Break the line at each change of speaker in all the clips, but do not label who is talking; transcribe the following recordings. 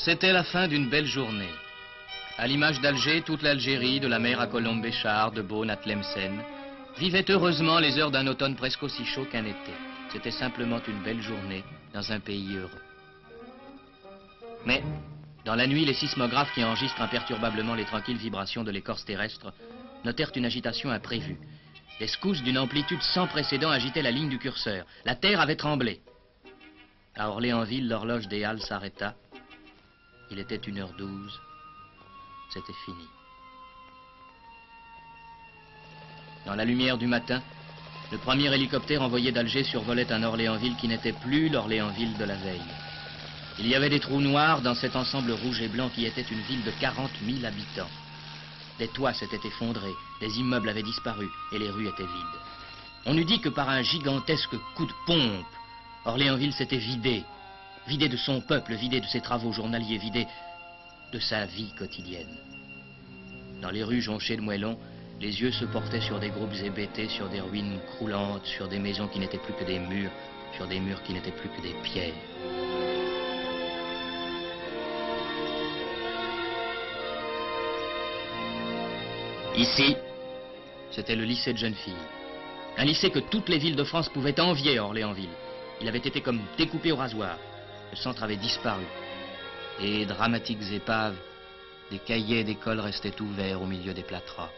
C'était la fin d'une belle journée. À l'image d'Alger, toute l'Algérie, de la mer à Colombe-Béchar, de Beaune à Tlemcen, vivait heureusement les heures d'un automne presque aussi chaud qu'un été. C'était simplement une belle journée dans un pays heureux. Mais, dans la nuit, les sismographes qui enregistrent imperturbablement les tranquilles vibrations de l'écorce terrestre notèrent une agitation imprévue. Les secousses d'une amplitude sans précédent agitaient la ligne du curseur. La terre avait tremblé. À Orléansville, l'horloge des Halles s'arrêta. Il était 1h12. C'était fini. Dans la lumière du matin, le premier hélicoptère envoyé d'Alger survolait un Orléansville qui n'était plus l'Orléansville de la veille. Il y avait des trous noirs dans cet ensemble rouge et blanc qui était une ville de 40 000 habitants. Les toits s'étaient effondrés, les immeubles avaient disparu et les rues étaient vides. On eût dit que par un gigantesque coup de pompe, Orléansville s'était vidé. Vidé de son peuple, vidé de ses travaux journaliers, vidé de sa vie quotidienne. Dans les rues jonchées de moellons, les yeux se portaient sur des groupes hébétés, sur des ruines croulantes, sur des maisons qui n'étaient plus que des murs, sur des murs qui n'étaient plus que des pierres. Ici, c'était le lycée de jeunes filles. Un lycée que toutes les villes de France pouvaient envier à Orléansville. Il avait été comme découpé au rasoir. Le centre avait disparu. Et dramatiques épaves, des cahiers d'école restaient ouverts au milieu des plâtras.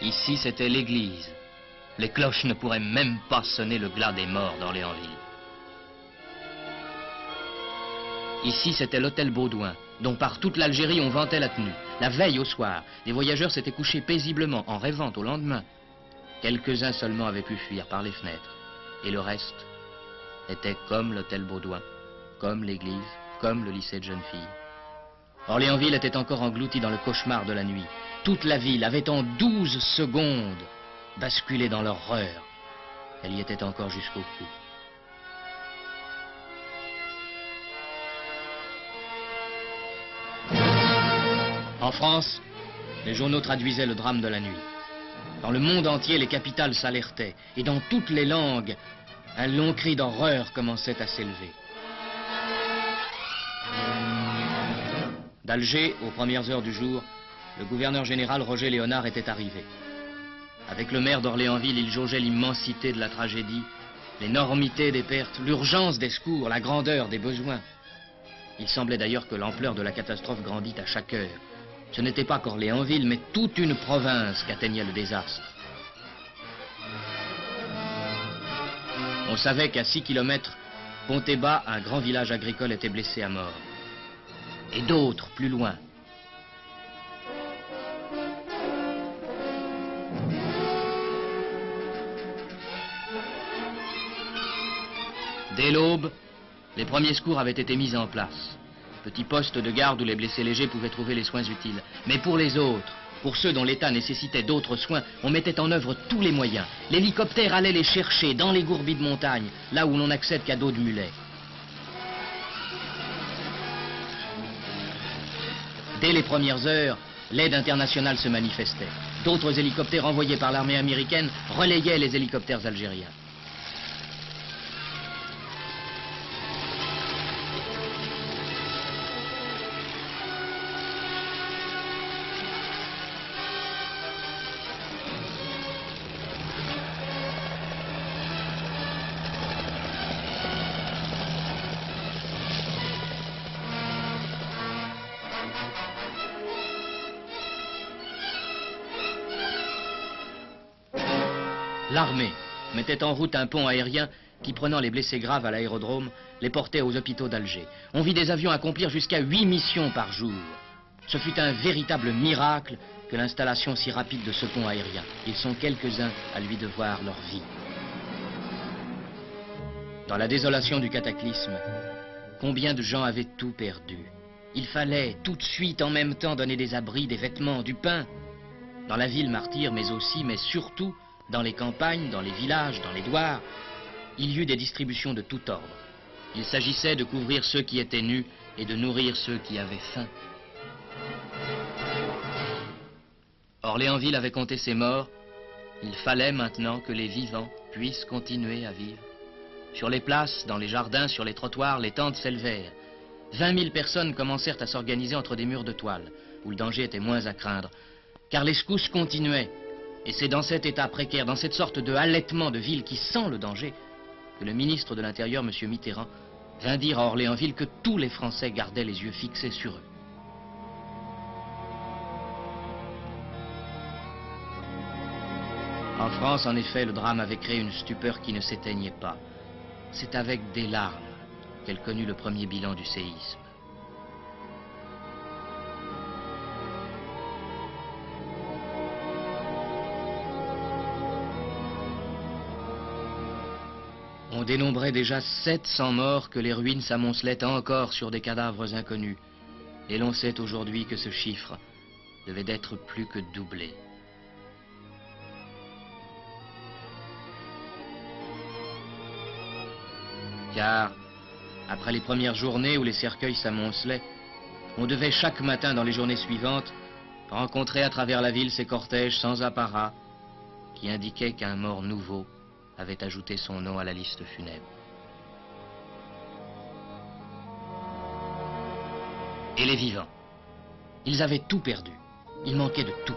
Ici, c'était l'église. Les cloches ne pourraient même pas sonner le glas des morts d'Orléansville. Ici, c'était l'hôtel Baudouin, dont par toute l'Algérie on vantait la tenue. La veille au soir, les voyageurs s'étaient couchés paisiblement en rêvant au lendemain. Quelques-uns seulement avaient pu fuir par les fenêtres. Et le reste était comme l'hôtel Baudouin, comme l'église, comme le lycée de jeunes filles. Orléansville était encore englouti dans le cauchemar de la nuit. Toute la ville avait en 12 secondes basculé dans l'horreur. Elle y était encore jusqu'au cou. En France, les journaux traduisaient le drame de la nuit. Dans le monde entier, les capitales s'alertaient. Et dans toutes les langues, un long cri d'horreur commençait à s'élever. D'Alger, aux premières heures du jour, le gouverneur général Roger Léonard était arrivé. Avec le maire d'Orléansville, il jaugeait l'immensité de la tragédie, l'énormité des pertes, l'urgence des secours, la grandeur des besoins. Il semblait d'ailleurs que l'ampleur de la catastrophe grandit à chaque heure. Ce n'était pas qu'Orléansville, mais toute une province qu'atteignait le désastre. On savait qu'à 6 kilomètres, Ponthébat, un grand village agricole, était blessé à mort. Et d'autres, plus loin. Dès l'aube, les premiers secours avaient été mis en place. Petit poste de garde où les blessés légers pouvaient trouver les soins utiles. Mais pour les autres, pour ceux dont l'État nécessitait d'autres soins, on mettait en œuvre tous les moyens. L'hélicoptère allait les chercher dans les gourbis de montagne, là où l'on n'accède qu'à dos de mulet. Dès les premières heures, l'aide internationale se manifestait. D'autres hélicoptères envoyés par l'armée américaine relayaient les hélicoptères algériens. L'armée mettait en route un pont aérien qui, prenant les blessés graves à l'aérodrome, les portait aux hôpitaux d'Alger. On vit des avions accomplir jusqu'à 8 missions par jour. Ce fut un véritable miracle que l'installation si rapide de ce pont aérien. Ils sont quelques-uns à lui devoir leur vie. Dans la désolation du cataclysme, combien de gens avaient tout perdu? Il fallait tout de suite en même temps donner des abris, des vêtements, du pain. Dans la ville martyre, mais aussi, mais surtout, dans les campagnes, dans les villages, dans les douars, il y eut des distributions de tout ordre. Il s'agissait de couvrir ceux qui étaient nus et de nourrir ceux qui avaient faim. Orléansville avait compté ses morts. Il fallait maintenant que les vivants puissent continuer à vivre. Sur les places, dans les jardins, sur les trottoirs, les tentes s'élevèrent. 20 000 personnes commencèrent à s'organiser entre des murs de toile, où le danger était moins à craindre. Car les secousses continuaient. Et c'est dans cet état précaire, dans cette sorte de halètement de ville qui sent le danger, que le ministre de l'Intérieur, M. Mitterrand, vint dire à Orléansville que tous les Français gardaient les yeux fixés sur eux. En France, en effet, le drame avait créé une stupeur qui ne s'éteignait pas. C'est avec des larmes qu'elle connut le premier bilan du séisme. On dénombrait déjà 700 morts, que les ruines s'amoncelaient encore sur des cadavres inconnus. Et l'on sait aujourd'hui que ce chiffre devait d'être plus que doublé. Car, après les premières journées où les cercueils s'amoncelaient, on devait chaque matin dans les journées suivantes rencontrer à travers la ville ces cortèges sans apparat qui indiquaient qu'un mort nouveau avait ajouté son nom à la liste funèbre. Et les vivants, ils avaient tout perdu, il manquait de tout.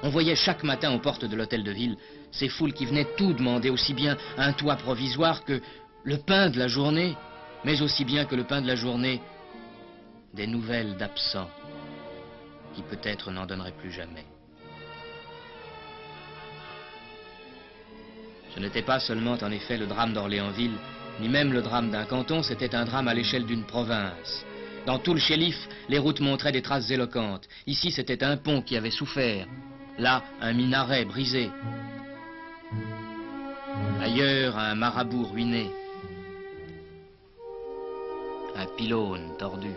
On voyait chaque matin aux portes de l'hôtel de ville ces foules qui venaient tout demander, aussi bien un toit provisoire que le pain de la journée, mais aussi bien que le pain de la journée, des nouvelles d'absents qui peut-être n'en donneraient plus jamais. Ce n'était pas seulement en effet le drame d'Orléansville, ni même le drame d'un canton, c'était un drame à l'échelle d'une province. Dans tout le Chélif, les routes montraient des traces éloquentes. Ici, c'était un pont qui avait souffert. Là, un minaret brisé. Ailleurs, un marabout ruiné. Un pylône tordu.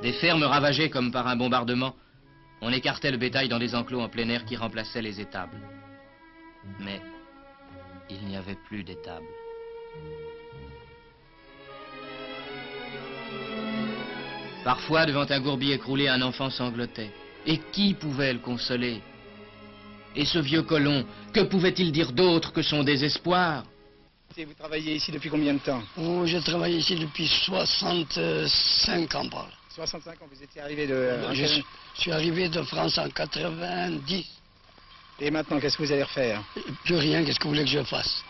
Des fermes ravagées comme par un bombardement, on écartait le bétail dans des enclos en plein air qui remplaçaient les étables. Mais il n'y avait plus d'étables. Parfois, devant un gourbi écroulé, un enfant sanglotait. Et qui pouvait le consoler? Et ce vieux colon, que pouvait-il dire d'autre que son désespoir?
Et vous travaillez ici depuis combien de temps?
Oh, j'ai travaillé ici depuis 65 ans par là.
65 ans, vous étiez arrivé de...
Je suis arrivé de France en 90.
Et maintenant, qu'est-ce que vous allez refaire?
Plus rien, qu'est-ce que vous voulez que je fasse?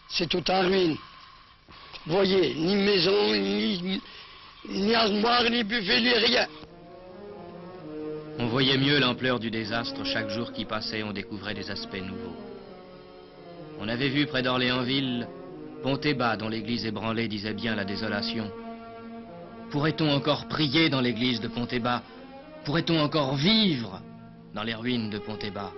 C'est tout en ruine. Voyez, ni maison, ni armoire, ni buffet, ni rien.
On voyait mieux l'ampleur du désastre. Chaque jour qui passait, on découvrait des aspects nouveaux. On avait vu près d'Orléansville Pont-Thébat, dont l'église ébranlée disait bien la désolation. Pourrait-on encore prier dans l'église de Pont-Thébat? Pourrait-on encore vivre dans les ruines de Pont-Thébat?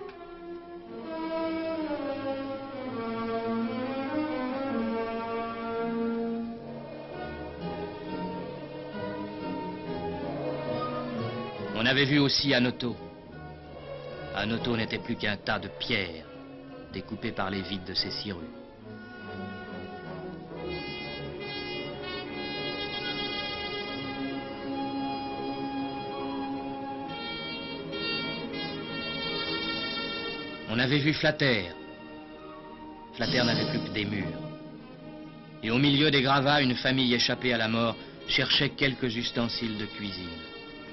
On avait vu aussi Anoto. Anoto n'était plus qu'un tas de pierres découpées par les vides de ses 6 rues. On avait vu Flatter. Flatter n'avait plus que des murs. Et au milieu des gravats, une famille échappée à la mort cherchait quelques ustensiles de cuisine.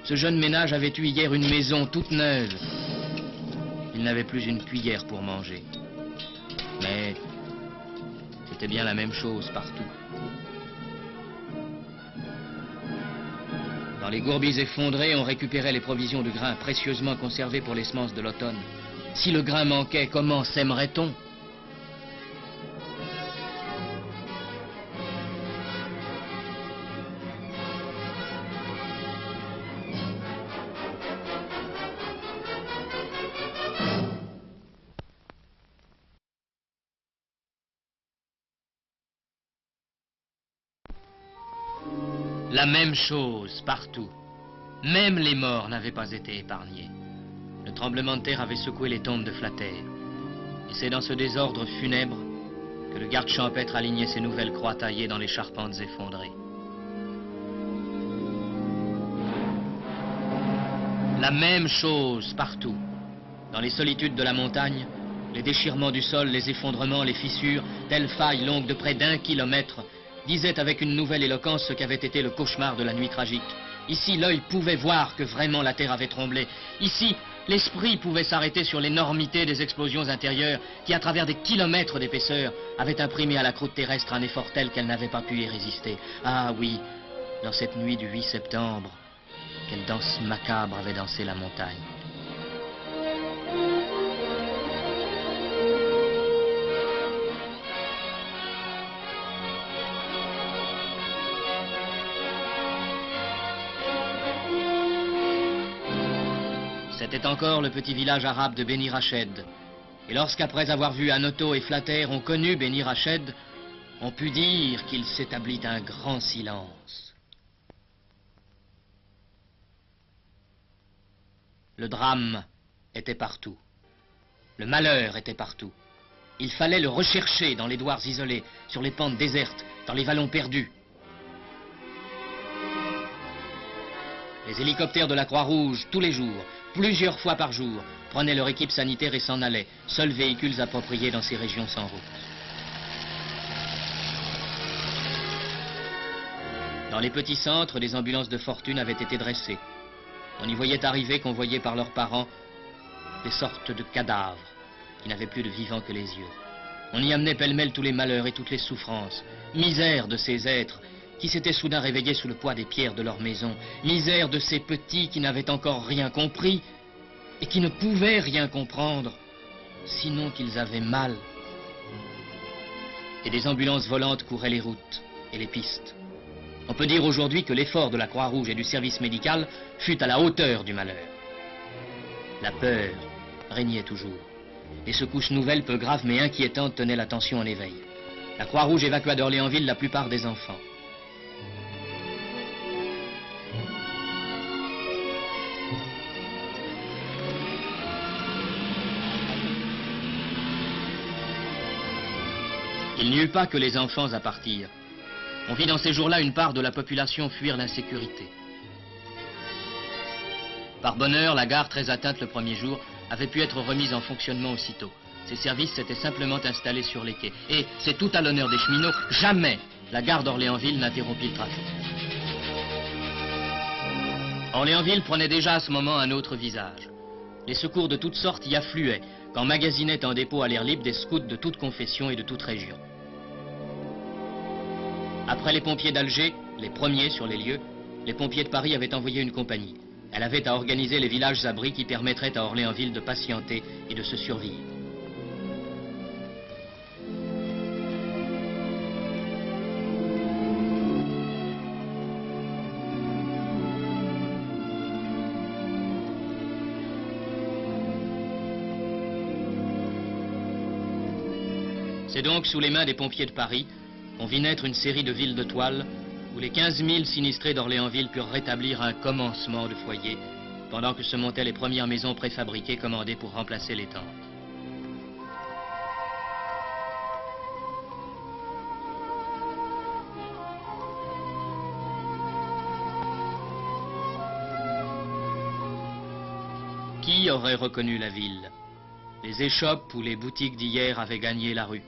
Ce jeune ménage avait eu hier une maison toute neuve. Il n'avait plus une cuillère pour manger. Mais c'était bien la même chose partout. Dans les gourbis effondrés, on récupérait les provisions de grains précieusement conservées pour les semences de l'automne. Si le grain manquait, comment sèmerait-on? La même chose partout. Même les morts n'avaient pas été épargnés. Le tremblement de terre avait secoué les tombes de Flatter. Et c'est dans ce désordre funèbre que le garde champêtre alignait ses nouvelles croix taillées dans les charpentes effondrées. La même chose partout. Dans les solitudes de la montagne, Les déchirements du sol, les effondrements, les fissures, telles failles longues de près d'1 kilomètre, disaient avec une nouvelle éloquence ce qu'avait été le cauchemar de la nuit tragique. Ici, l'œil pouvait voir que vraiment la terre avait tremblé. Ici, l'esprit pouvait s'arrêter sur l'énormité des explosions intérieures qui, à travers des kilomètres d'épaisseur, avaient imprimé à la croûte terrestre un effort tel qu'elle n'avait pas pu y résister. Ah oui, dans cette nuit du 8 septembre, quelle danse macabre avait dansé la montagne. C'était encore le petit village arabe de Beni Rached. Et lorsqu'après avoir vu Anoto et Flatter ont connu Beni Rached, on put dire qu'il s'établit un grand silence. Le drame était partout. Le malheur était partout. Il fallait le rechercher dans les douars isolés, sur les pentes désertes, dans les vallons perdus. Les hélicoptères de la Croix-Rouge, tous les jours, plusieurs fois par jour, prenaient leur équipe sanitaire et s'en allaient, seuls véhicules appropriés dans ces régions sans route. Dans les petits centres, des ambulances de fortune avaient été dressées. On y voyait arriver, convoyés par leurs parents, des sortes de cadavres qui n'avaient plus de vivant que les yeux. On y amenait pêle-mêle tous les malheurs et toutes les souffrances. Misère de ces êtres qui s'étaient soudain réveillés sous le poids des pierres de leur maison. Misère de ces petits qui n'avaient encore rien compris et qui ne pouvaient rien comprendre, sinon qu'ils avaient mal. Et des ambulances volantes couraient les routes et les pistes. On peut dire aujourd'hui que l'effort de la Croix-Rouge et du service médical fut à la hauteur du malheur. La peur régnait toujours. Des secousses nouvelles, peu graves mais inquiétantes, tenaient l'attention en éveil. La Croix-Rouge évacua d'Orléansville la plupart des enfants. Il n'y eut pas que les enfants à partir. On vit dans ces jours-là une part de la population fuir l'insécurité. Par bonheur, la gare, très atteinte le premier jour, avait pu être remise en fonctionnement aussitôt. Ses services s'étaient simplement installés sur les quais. Et c'est tout à l'honneur des cheminots, jamais la gare d'Orléansville n'interrompit le trafic. Orléansville prenait déjà à ce moment un autre visage. Les secours de toutes sortes y affluaient, quand magasinaient en dépôt à l'air libre des scouts de toute confession et de toute région. Après les pompiers d'Alger, les premiers sur les lieux, les pompiers de Paris avaient envoyé une compagnie. Elle avait à organiser les villages abris qui permettraient à Orléansville de patienter et de se survivre. C'est donc sous les mains des pompiers de Paris qu'on vit naître une série de villes de toile où les 15 000 sinistrés d'Orléansville purent rétablir un commencement de foyer pendant que se montaient les premières maisons préfabriquées commandées pour remplacer les tentes. Qui aurait reconnu la ville? Les échoppes ou les boutiques d'hier avaient gagné la rue.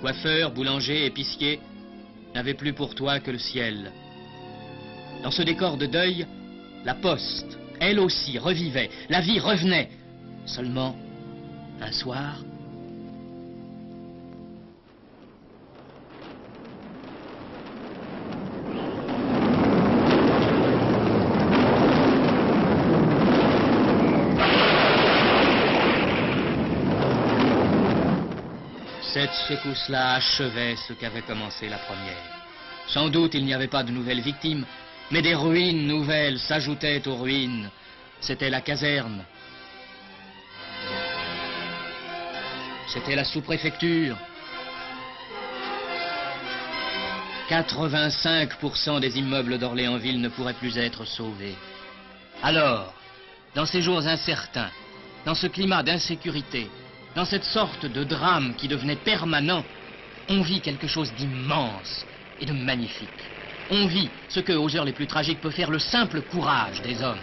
Coiffeurs, boulangers, épiciers n'avaient plus pour toi que le ciel. Dans ce décor de deuil, la poste, elle aussi, revivait. La vie revenait. Seulement, un soir... Cette secousse-là achevait ce qu'avait commencé la première. Sans doute il n'y avait pas de nouvelles victimes, mais des ruines nouvelles s'ajoutaient aux ruines. C'était la caserne. C'était la sous-préfecture. 85% des immeubles d'Orléansville ne pourraient plus être sauvés. Alors, dans ces jours incertains, dans ce climat d'insécurité, dans cette sorte de drame qui devenait permanent, on vit quelque chose d'immense et de magnifique. On vit ce que, aux heures les plus tragiques, peut faire le simple courage des hommes.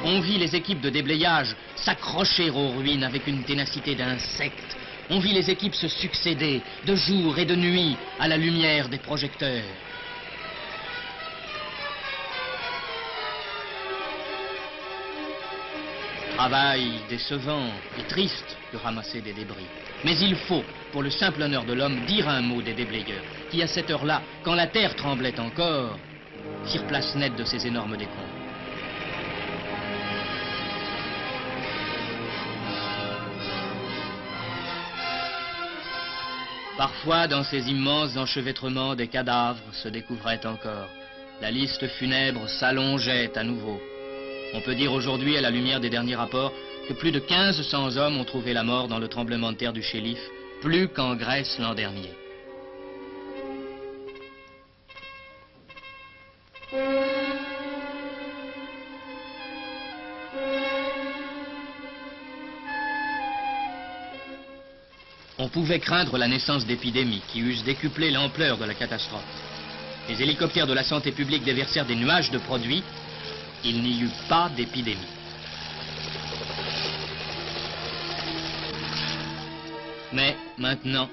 On vit les équipes de déblayage s'accrocher aux ruines avec une ténacité d'insectes. On vit les équipes se succéder de jour et de nuit à la lumière des projecteurs. Travail décevant et triste de ramasser des débris. Mais il faut, pour le simple honneur de l'homme, dire un mot des déblayeurs, qui à cette heure-là, quand la terre tremblait encore, firent place nette de ces énormes décombres. Parfois, dans ces immenses enchevêtrements, des cadavres se découvraient encore. La liste funèbre s'allongeait à nouveau. On peut dire aujourd'hui, à la lumière des derniers rapports, que plus de 1500 hommes ont trouvé la mort dans le tremblement de terre du Chéliff, plus qu'en Grèce l'an dernier. On pouvait craindre la naissance d'épidémies qui eussent décuplé l'ampleur de la catastrophe. Les hélicoptères de la santé publique déversèrent des nuages de produits. Il n'y eut pas d'épidémie. Mais maintenant,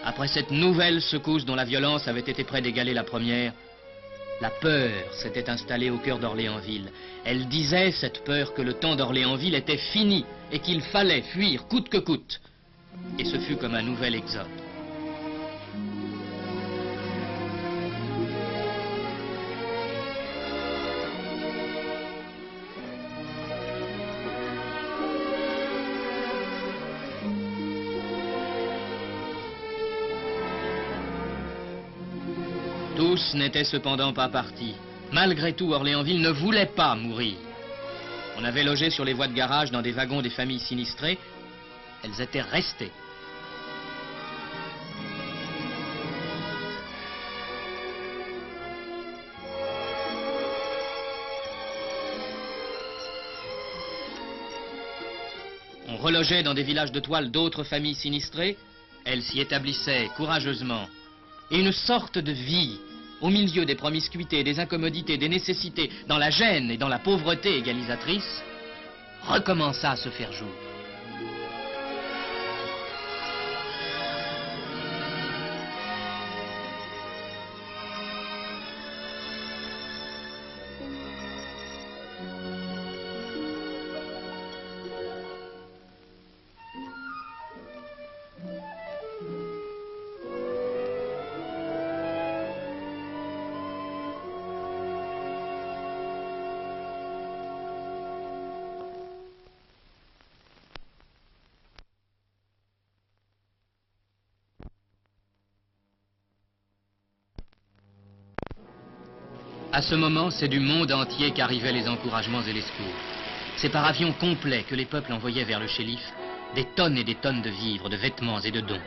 après cette nouvelle secousse dont la violence avait été près d'égaler la première, la peur s'était installée au cœur d'Orléansville. Elle disait, cette peur, que le temps d'Orléansville était fini et qu'il fallait fuir coûte que coûte. Et ce fut comme un nouvel exode. Tous n'étaient cependant pas partis. Malgré tout, Orléansville ne voulait pas mourir. On avait logé sur les voies de garage dans des wagons des familles sinistrées. Elles étaient restées. On relogeait dans des villages de toile d'autres familles sinistrées. Elles s'y établissaient courageusement. Et une sorte de vie, au milieu des promiscuités, des incommodités, des nécessités, dans la gêne et dans la pauvreté égalisatrice, recommença à se faire jour. À ce moment, c'est du monde entier qu'arrivaient les encouragements et les secours. C'est par avion complet que les peuples envoyaient vers le Chéliff des tonnes et des tonnes de vivres, de vêtements et de dons.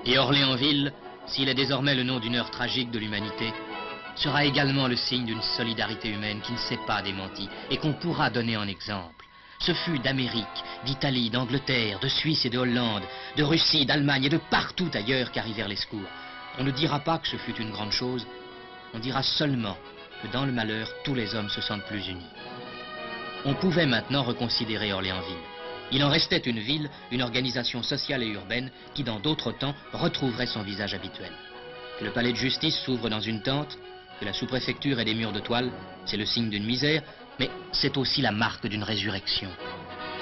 Et Orléansville, s'il est désormais le nom d'une heure tragique de l'humanité, sera également le signe d'une solidarité humaine qui ne s'est pas démentie et qu'on pourra donner en exemple. Ce fut d'Amérique, d'Italie, d'Angleterre, de Suisse et de Hollande, de Russie, d'Allemagne et de partout ailleurs qu'arrivèrent les secours. On ne dira pas que ce fut une grande chose, on dira seulement que dans le malheur, tous les hommes se sentent plus unis. On pouvait maintenant reconsidérer Orléansville. Il en restait une ville, une organisation sociale et urbaine qui, dans d'autres temps, retrouverait son visage habituel. Que le palais de justice s'ouvre dans une tente, que la sous-préfecture ait des murs de toile, c'est le signe d'une misère, mais c'est aussi la marque d'une résurrection.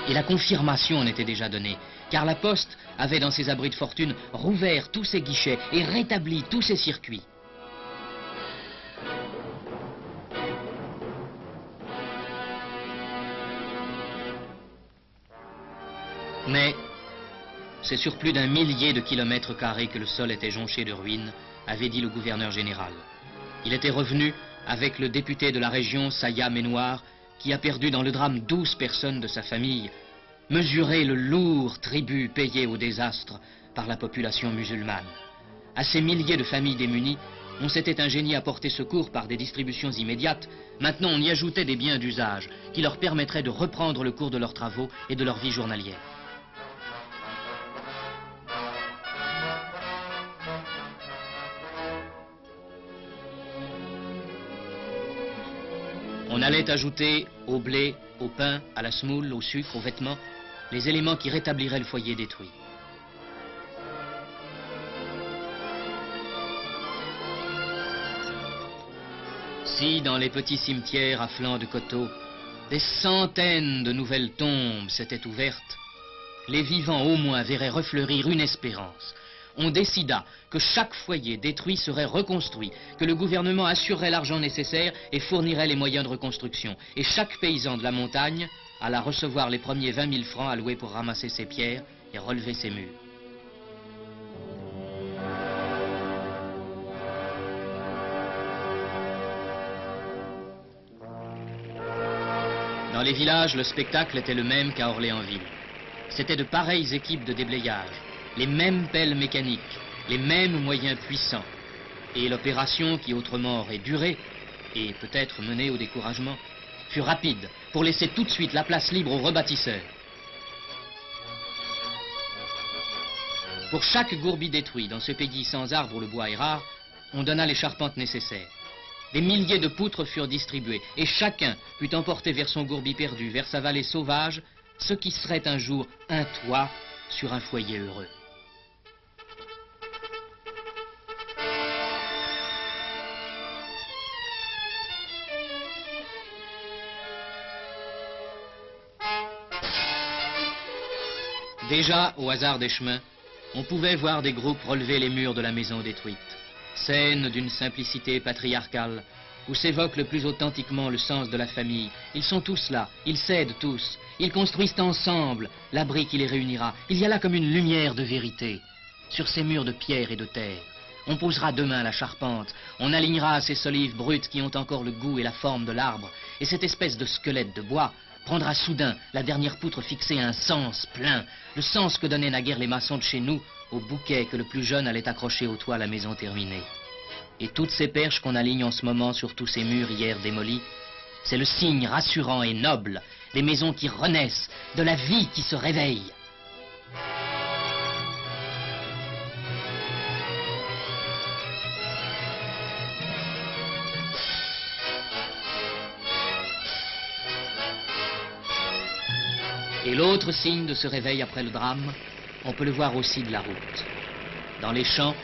Et la confirmation en était déjà donnée, car la Poste avait dans ses abris de fortune rouvert tous ses guichets et rétabli tous ses circuits. Mais c'est sur plus d'un millier de kilomètres carrés que le sol était jonché de ruines, avait dit le gouverneur général. Il était revenu avec le député de la région, Saya Ménoir, qui a perdu dans le drame 12 personnes de sa famille, mesurer le lourd tribut payé au désastre par la population musulmane. À ces milliers de familles démunies, on s'était ingénié à porter secours par des distributions immédiates. Maintenant, on y ajoutait des biens d'usage qui leur permettraient de reprendre le cours de leurs travaux et de leur vie journalière. On On allait ajouter au blé, au pain, à la semoule, au sucre, aux vêtements, les éléments qui rétabliraient le foyer détruit. Si, dans les petits cimetières à flanc de coteaux, des centaines de nouvelles tombes s'étaient ouvertes, les vivants au moins verraient refleurir une espérance. On décida que chaque foyer détruit serait reconstruit, que le gouvernement assurerait l'argent nécessaire et fournirait les moyens de reconstruction. Et chaque paysan de la montagne alla recevoir les premiers 20 000 francs alloués pour ramasser ses pierres et relever ses murs. Dans les villages, le spectacle était le même qu'à Orléansville. C'étaient de pareilles équipes de déblayage, les mêmes pelles mécaniques, les mêmes moyens puissants. Et l'opération, qui autrement aurait duré, et peut-être menée au découragement, fut rapide pour laisser tout de suite la place libre aux rebâtisseurs. Pour chaque gourbi détruit dans ce pays sans arbres où le bois est rare, on donna les charpentes nécessaires. Des milliers de poutres furent distribuées, et chacun put emporter vers son gourbi perdu, vers sa vallée sauvage, ce qui serait un jour un toit sur un foyer heureux. Déjà, au hasard des chemins, on pouvait voir des groupes relever les murs de la maison détruite. Scène d'une simplicité patriarcale, où s'évoque le plus authentiquement le sens de la famille. Ils sont tous là, ils s'aident tous, ils construisent ensemble l'abri qui les réunira. Il y a là comme une lumière de vérité, sur ces murs de pierre et de terre. On posera demain la charpente, on alignera ces solives brutes qui ont encore le goût et la forme de l'arbre, et cette espèce de squelette de bois prendra soudain la dernière poutre fixée un sens plein, le sens que donnaient naguère les maçons de chez nous au bouquet que le plus jeune allait accrocher au toit à la maison terminée. Et toutes ces perches qu'on aligne en ce moment sur tous ces murs hier démolis, c'est le signe rassurant et noble des maisons qui renaissent, de la vie qui se réveille. Et l'autre signe de ce réveil après le drame, on peut le voir aussi de la route. Dans les champs,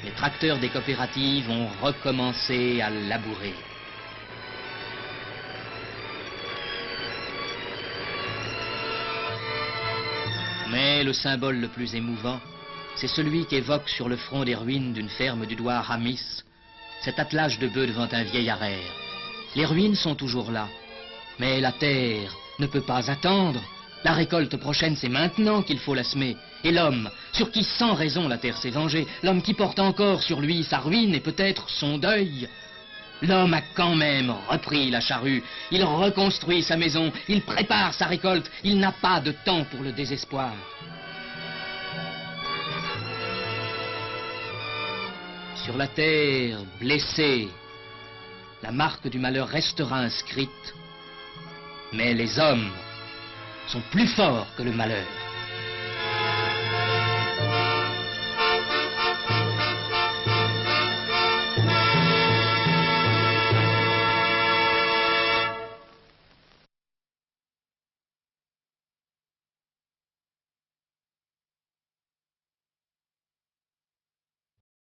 les tracteurs des coopératives ont recommencé à labourer. Mais le symbole le plus émouvant, c'est celui qu'évoque sur le front des ruines d'une ferme du doigt Ramis, cet attelage de bœufs devant un vieil araire. Les ruines sont toujours là, mais la terre ne peut pas attendre. La récolte prochaine, c'est maintenant qu'il faut la semer. Et l'homme, sur qui sans raison la terre s'est vengée, l'homme qui porte encore sur lui sa ruine et peut-être son deuil, l'homme a quand même repris la charrue. Il reconstruit sa maison, il prépare sa récolte, il n'a pas de temps pour le désespoir. Sur la terre blessée, la marque du malheur restera inscrite, mais les hommes sont plus forts que le malheur.